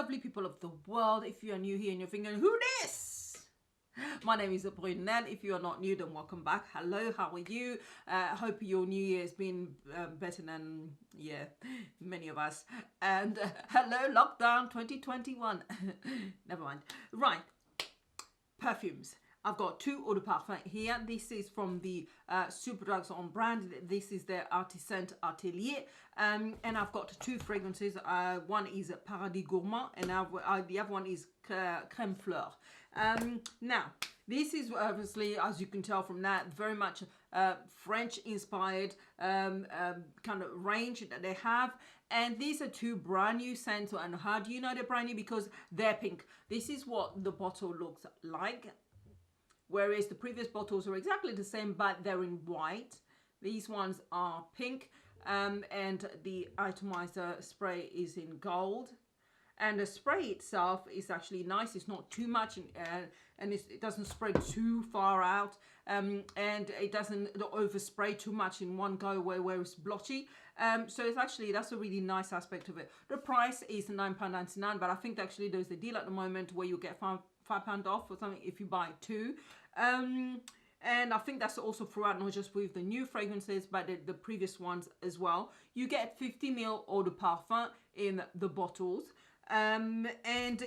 lovely people of the world. If you are new here and you're thinking, who this? My name is Brunellesp. If you are not new, then welcome back. Hello, how are you? Hope your new year has been better than, many of us. And hello, lockdown 2021. Never mind. Right, perfumes. I've got two eau de parfum here. This is from the Superdrug brand. This is the Artiscent Atelier. And I've got two fragrances. One is Paradis Gourmand and the other one is Creme Fleur. Now, this is obviously, as you can tell from that, very much French inspired kind of range that they have. And these are two brand new scents. And how do you know they're brand new? Because they're pink. This is what the bottle looks like. Whereas the previous bottles are exactly the same, but they're in white. These ones are pink, and the atomizer spray is in gold. And the spray itself is actually nice. It's not too much, and it doesn't spread too far out, and it doesn't overspray too much in one go where it's blotchy. So it's actually, that's a really nice aspect of it. The price is £9.99, but I think actually there's a deal at the moment where you get £5 off or something if you buy two. And I think that's also throughout, not just with the new fragrances, but the previous ones as well. You get 50 ml eau de parfum in the bottles. And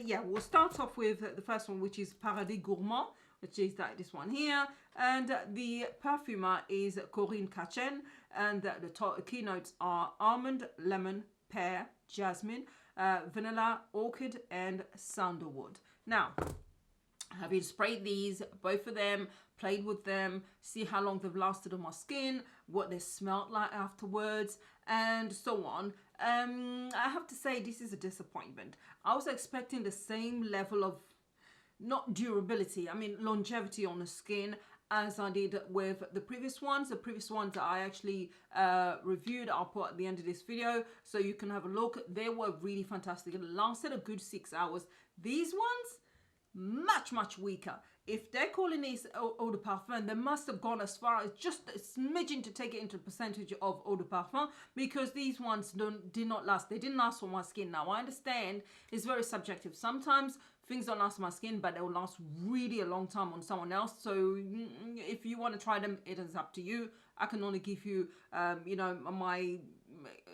yeah, we'll start off with the first one, which is Paradis Gourmand, which is this one here. And the perfumer is Corinne Cachin. And the keynotes are Almond, Lemon, Pear, Jasmine, Vanilla, Orchid, and Sandalwood. Now, having sprayed these, both of them, played with them, see how long they've lasted on my skin, what they smelled like afterwards, and so on. I have to say this is a disappointment. I was expecting the same level of, not durability, I mean longevity on the skin as I did with the previous ones. The previous ones that I actually reviewed, I'll put at the end of this video so you can have a look. They were really fantastic. It lasted a good 6 hours. These ones, much weaker. If they're calling these eau de parfum, they must have gone as far as just a smidgen to take it into percentage of eau de parfum, because these ones did not last. They didn't last on my skin. Now, I understand it's very subjective. Sometimes things don't last on my skin, but they will last really a long time on someone else. So if you want to try them, it is up to you. I can only give you,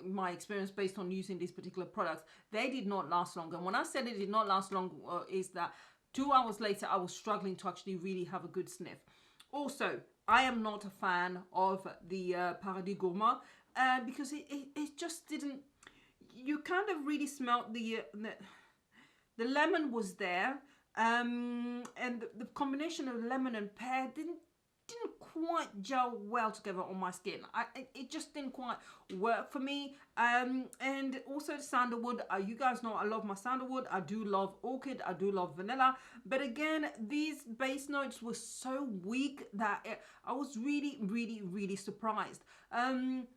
my experience based on using these particular products. They did not last long. And when I said it did not last long, is that 2 hours later, I was struggling to actually really have a good sniff. Also, I am not a fan of the Paradis Gourmand because it just didn't, you kind of really smelled the lemon was there, and the combination of lemon and pear didn't quite gel well together on my skin. It just didn't quite work for me. And also sandalwood, you guys know I love my sandalwood. I do love orchid, I do love vanilla, but again, these base notes were so weak that I was really surprised. And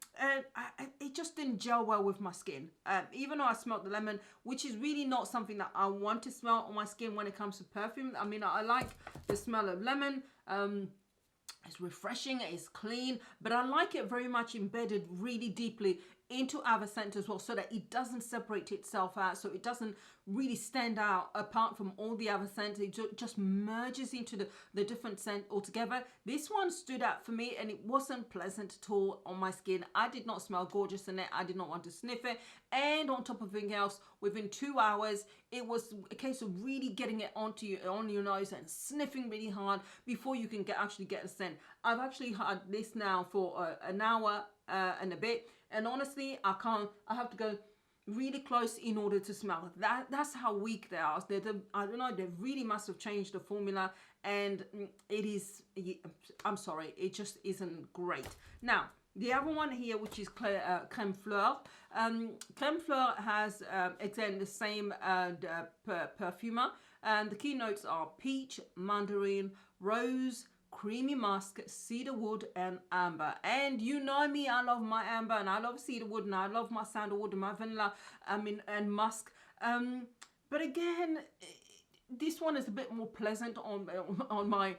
it just didn't gel well with my skin, even though I smelled the lemon, which is really not something that I want to smell on my skin when it comes to perfume. I mean, I like the smell of lemon. It's refreshing, it's clean, but I like it very much embedded really deeply into other scents as well, so that it doesn't separate itself out, so it doesn't really stand out apart from all the other scents. It just merges into the different scent altogether. This one stood out for me, and it wasn't pleasant at all on my skin. I did not smell gorgeous in it. I did not want to sniff it. And on top of everything else, within 2 hours, it was a case of really getting it on your nose and sniffing really hard before you can actually get a scent. I've actually had this now for an hour and a bit, and honestly, I have to go really close in order to smell it. That's how weak they are. I don't know, they really must have changed the formula, and it is, I'm sorry, it just isn't great. Now, the other one here, which is Creme Fleur. Creme Fleur has, again, the same perfumer, and the keynotes are peach, mandarin, rose, creamy musk, cedarwood, and amber. And you know me, I love my amber, and I love cedarwood, and I love my sandalwood and my vanilla, and musk. But again, this one is a bit more pleasant on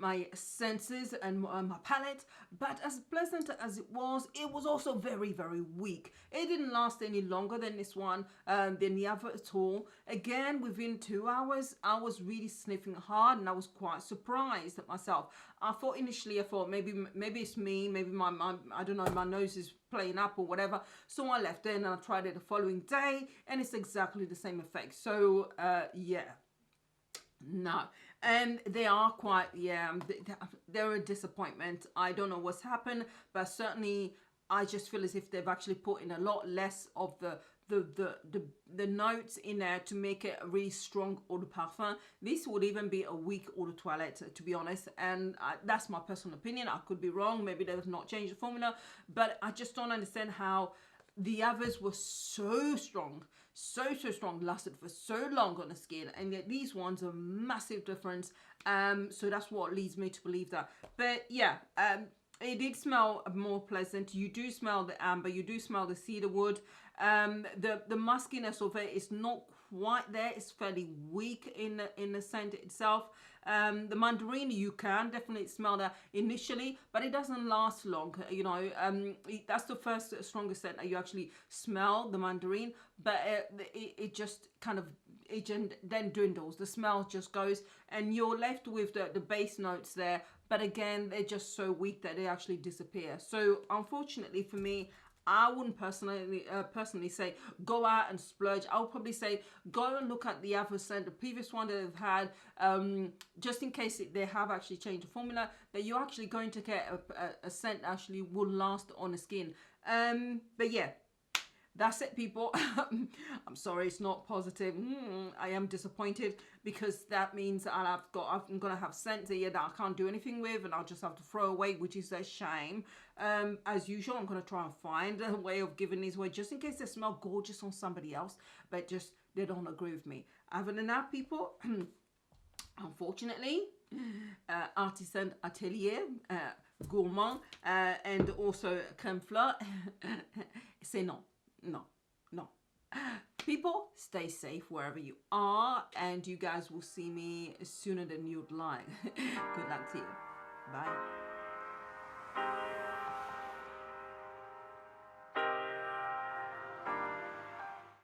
my senses and my palate. But as pleasant as it was also very, very weak. It didn't last any longer than this one, than the other at all. Again, within 2 hours, I was really sniffing hard, and I was quite surprised at myself. I thought maybe it's me, maybe my I don't know, my nose is playing up or whatever. So I left it and I tried it the following day, and it's exactly the same effect. So yeah, no. And they are quite, yeah, they're a disappointment. I don't know what's happened, but certainly I just feel as if they've actually put in a lot less of the notes in there to make it a really strong eau de parfum. This would even be a weak eau de toilette, to be honest, and that's my personal opinion. I could be wrong, maybe they've not changed the formula, but I just don't understand how the others were so strong, so strong, lasted for so long on the skin, and yet these ones are massive difference. So that's what leads me to believe that. But yeah, it did smell more pleasant. You do smell the amber, you do smell the cedarwood. The muskiness of it is not quite there. It's fairly weak in the scent itself. The mandarin, you can definitely smell that initially, but it doesn't last long. You know, that's the first strongest scent that you actually smell, the mandarin, but it just kind of, it then dwindles. The smell just goes, and you're left with the base notes there, but again, they're just so weak that they actually disappear. So unfortunately for me, I wouldn't personally say go out and splurge. I would probably say go and look at the other scent, the previous one that they've had, just in case they have actually changed the formula, that you're actually going to get a scent that actually will last on the skin. But yeah, that's it, people. I'm sorry it's not positive. I am disappointed, because that means I'm gonna have scent here that I can't do anything with, and I'll just have to throw away, which is a shame. As usual, I'm gonna try and find a way of giving these away, just in case they smell gorgeous on somebody else, but just they don't agree with me. Other than that, people, unfortunately, Artiscent Atelier, Gourmand, and also Creme Fleur, c'est non. No. People, stay safe wherever you are, and you guys will see me sooner than you'd like. Good luck to you. Bye.